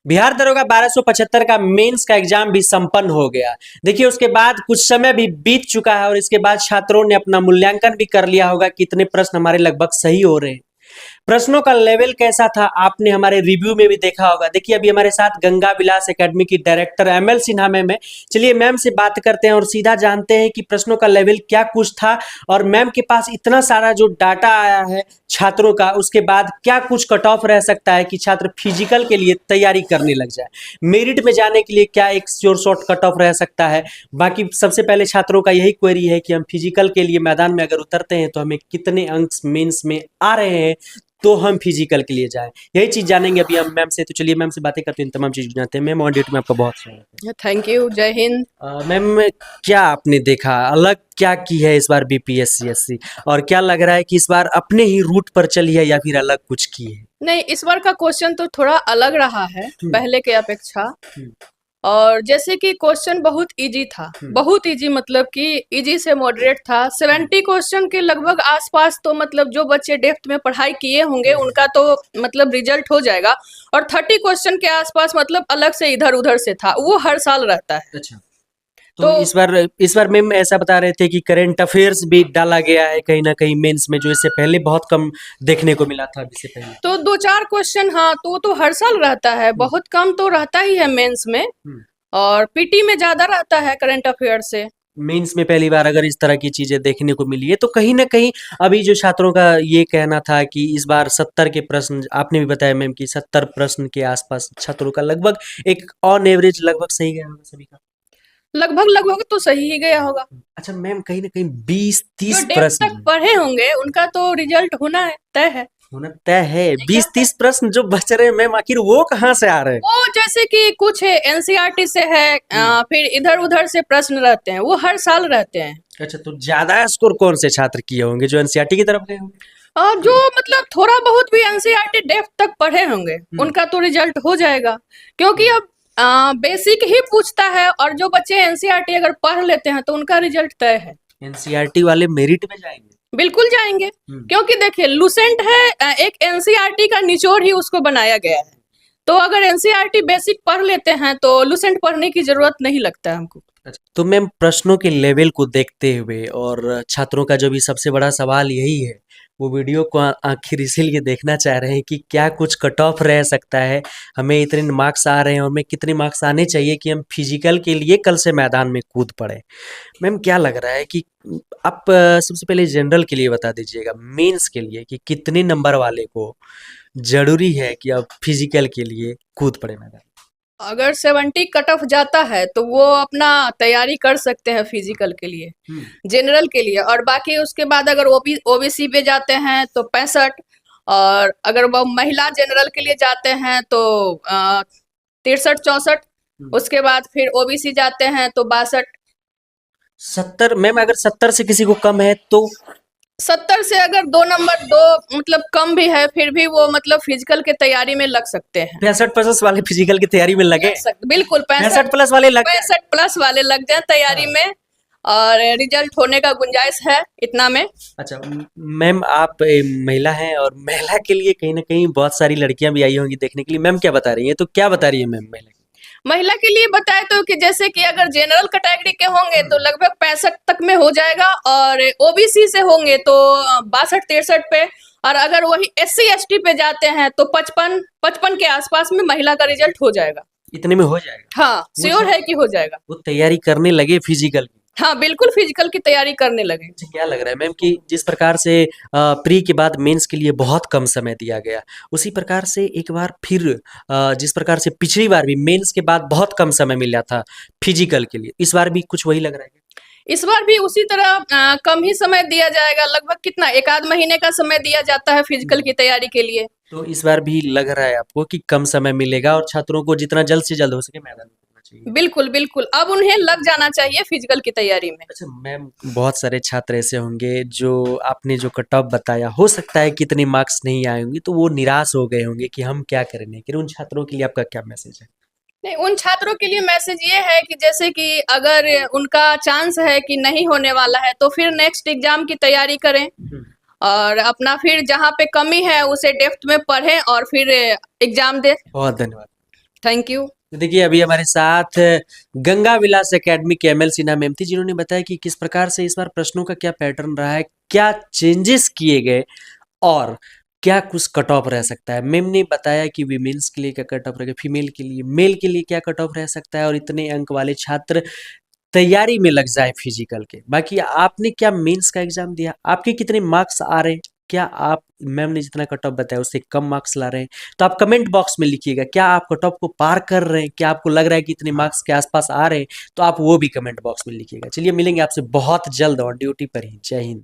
बिहार दरोगा 1275 का मेंस का एग्जाम भी संपन्न हो गया। देखिए उसके बाद कुछ समय भी बीत चुका है और इसके बाद छात्रों ने अपना मूल्यांकन भी कर लिया होगा, कितने प्रश्न हमारे लगभग सही हो रहे हैं। प्रश्नों का लेवल कैसा था आपने हमारे रिव्यू में भी देखा होगा। देखिए अभी हमारे साथ गंगा विलास एकेडमी की डायरेक्टर एमएल सिन्हा मैम है। चलिए मैम से बात करते हैं और सीधा जानते हैं कि प्रश्नों का लेवल क्या कुछ था और मैम के पास इतना सारा जो डाटा आया है छात्रों का, उसके बाद क्या कुछ कट ऑफ रह सकता है कि छात्र फिजिकल के लिए तैयारी करने लग जाए। मेरिट में जाने के लिए क्या एक शॉर्ट कट ऑफ रह सकता है। बाकी सबसे पहले छात्रों का यही क्वेरी है कि हम फिजिकल के लिए मैदान में अगर उतरते हैं तो हमें कितने अंक मेंस में आ रहे हैं तो हम फिजिकल के लिए जाएं। यही चीज जानेंगे अभी हम मैम से। तो चलिए मैम से बातें करते हैं, इन तमाम चीज जानते हैं। मैम ऑन ड्यूटी में आपका बहुत स्वागत है। Thank you. जय हिंद। मैम क्या आपने देखा, अलग क्या की है इस बार बीपीएससी और क्या लग रहा है कि इस बार अपने ही रूट पर चली है या फिर अलग कुछ की है? नहीं, इस बार का क्वेश्चन तो थोड़ा अलग रहा है पहले के अपेक्षा। और जैसे कि क्वेश्चन बहुत इजी था, बहुत इजी, मतलब कि इजी से मॉडरेट था। 70 क्वेश्चन के लगभग आसपास तो मतलब जो बच्चे डेप्थ में पढ़ाई किए होंगे उनका तो मतलब रिजल्ट हो जाएगा। और 30 क्वेश्चन के आसपास मतलब अलग से इधर उधर से था, वो हर साल रहता है। अच्छा, तो इस बार मैम ऐसा बता रहे थे कि करंट अफेयर्स भी डाला गया है कहीं ना कहीं मेंस में, जो इससे पहले बहुत कम देखने को मिला था अभी से पहले। तो 2-4 क्वेश्चन, हाँ, तो हर साल रहता है, बहुत कम तो रहता ही है मेंस में। और पीटी में ज्यादा रहता है करंट अफेयर से। मेंस में पहली बार अगर इस तरह की चीजें देखने को मिली है तो कहीं ना कहीं अभी जो छात्रों का ये कहना था कि इस बार 70 के प्रश्न, आपने भी बताया मैम कि 70 प्रश्न के आसपास छात्रों का लगभग एक ऑन एवरेज लगभग सही गया होगा सभी का। लगभग लगभग तो सही ही गया होगा। अच्छा मैम, कहीं ना कहीं 20-30 जो डेप्थ प्रश्न तक पढ़े होंगे उनका तो रिजल्ट होना है, तय है। होना तय है। 20-30 प्रश्न जो बच रहे हैं मैम, आखिर वो कहाँ से आ रहे हैं? वो जैसे कि कुछ है एनसीईआरटी से है, फिर इधर उधर से प्रश्न रहते हैं, वो हर साल रहते हैं। अच्छा, तो ज्यादा स्कोर कौन से छात्र किए होंगे, जो एनसीईआरटी की तरफ गए होंगे? और जो मतलब थोड़ा बहुत भी एनसीईआरटी डेप्थ तक पढ़े होंगे उनका तो रिजल्ट हो जाएगा, क्योंकि अब बेसिक ही पूछता है। और जो बच्चे एनसीईआरटी अगर पढ़ लेते हैं तो उनका रिजल्ट तय है। एनसीईआरटी वाले मेरिट में जाएंगे? बिल्कुल जाएंगे, क्योंकि देखिए लुसेंट है, एक एनसीईआरटी का निचोड़ ही उसको बनाया गया है। तो अगर एनसीईआरटी बेसिक पढ़ लेते हैं तो लुसेंट पढ़ने की जरूरत नहीं लगता है हमको। तो मैम प्रश्नों के लेवल को देखते हुए और छात्रों का जो भी सबसे बड़ा सवाल यही है, वो वीडियो को आखिर इसीलिए देखना चाह रहे हैं कि क्या कुछ कट ऑफ रह सकता है, हमें इतने मार्क्स आ रहे हैं और हमें कितने मार्क्स आने चाहिए कि हम फिजिकल के लिए कल से मैदान में कूद पड़े। मैम क्या लग रहा है कि आप सबसे पहले जनरल के लिए बता दीजिएगा, मेंस के लिए कि कितने नंबर वाले को जरूरी है कि अब फिजिकल के लिए कूद पड़े मैदान? अगर 70 कट ऑफ जाता है तो वो अपना तैयारी कर सकते हैं फिजिकल के लिए, जनरल के लिए। और बाकी उसके बाद अगर ओबीसी पे जाते हैं तो 65, और अगर वो महिला जनरल के लिए जाते हैं तो 63-64, उसके बाद फिर ओबीसी जाते हैं तो 62। 70 मैम, अगर 70 से किसी को कम है तो 70 से अगर 2 नंबर 2 मतलब कम भी है फिर भी वो मतलब फिजिकल के तैयारी में लग सकते हैं। 65+ वाले फिजिकल की तैयारी में लगे? बिल्कुल 65+ वाले लग गए? 65+ वाले लग जाए तैयारी में, और रिजल्ट होने का गुंजाइश है इतना में। अच्छा मैम, आप महिला हैं और महिला के लिए कहीं ना कहीं बहुत सारी लड़कियां भी आई होंगी देखने के लिए। मैम क्या बता रही हैं, तो क्या बता रही है मैम महिला? महिला के लिए बताए तो कि जैसे कि अगर जनरल कैटेगरी के होंगे तो लगभग 65 तक में हो जाएगा, और ओबीसी से होंगे तो 62-63 पे, और अगर वही SC ST पे जाते हैं तो 55 के आसपास में महिला का रिजल्ट हो जाएगा। इतने में हो जाएगा? हाँ, श्योर है कि हो जाएगा। वो तैयारी करने लगे फिजिकल की? हाँ बिल्कुल, फिजिकल की तैयारी करने लगे। क्या लग रहा है मैम कि जिस प्रकार से प्री के बाद मेंस के लिए बहुत कम समय दिया गया, उसी प्रकार से एक बार फिर जिस प्रकार से पिछली बार भी मेंस के बाद बहुत कम समय मिला था फिजिकल के लिए, इस बार भी कुछ वही लग रहा है? इस बार भी उसी तरह कम ही समय दिया जाएगा, लगभग कितना 1 आध महीने का समय दिया जाता है फिजिकल की तैयारी के लिए। तो इस बार भी लग रहा है आपको कि कम समय मिलेगा और छात्रों को जितना जल्द से जल्द हो सके मैदान में उतरना चाहिए? बिल्कुल बिल्कुल, अब उन्हें लग जाना चाहिए फिजिकल की तैयारी में। अच्छा मैम, बहुत सारे छात्र ऐसे होंगे जो आपने जो कट ऑफ बताया, हो सकता है कितने मार्क्स नहीं आए होंगे तो वो निराश हो गए होंगे कि हम क्या करें, लेकिन उन छात्रों के लिए आपका क्या मैसेज है? नहीं, उन छात्रों के लिए मैसेज ये है कि जैसे कि अगर उनका चांस है कि नहीं होने वाला है तो फिर नेक्स्ट एग्जाम की तैयारी करें, और अपना फिर जहाँ पे कमी है उसे डेप्थ में पढ़ें और फिर एग्जाम दें। बहुत धन्यवाद। Thank you. तो देखिए अभी हमारे साथ गंगा विलास एकेडमी के एमएल सिन्हा मैम थी, जिन्होंने बताया कि किस प्रकार से इस बार प्रश्नों का क्या पैटर्न रहा है, क्या चेंजेस किए गए और क्या कुछ कट ऑफ रह सकता है। मैम ने बताया कि वीमेंस के लिए क्या कट ऑफ रहेगा, फीमेल के लिए, मेल के लिए क्या कट ऑफ रह सकता है और इतने अंक वाले छात्र तैयारी में लग जाए फिजिकल के। बाकी आपने क्या मेंस का एग्जाम दिया, आपके कितने मार्क्स आ रहे हैं, क्या आप मैम ने जितना कट ऑफ बताया उससे कम मार्क्स ला रहे हैं, तो आप कमेंट बॉक्स में लिखिएगा। क्या आप कट ऑफ को पार कर रहे हैं, क्या आपको लग रहा है कि इतने मार्क्स के आसपास आ रहे हैं, तो आप वो भी कमेंट बॉक्स में लिखिएगा। चलिए मिलेंगे आपसे बहुत जल्द ऑन ड्यूटी पर ही। जय हिंद।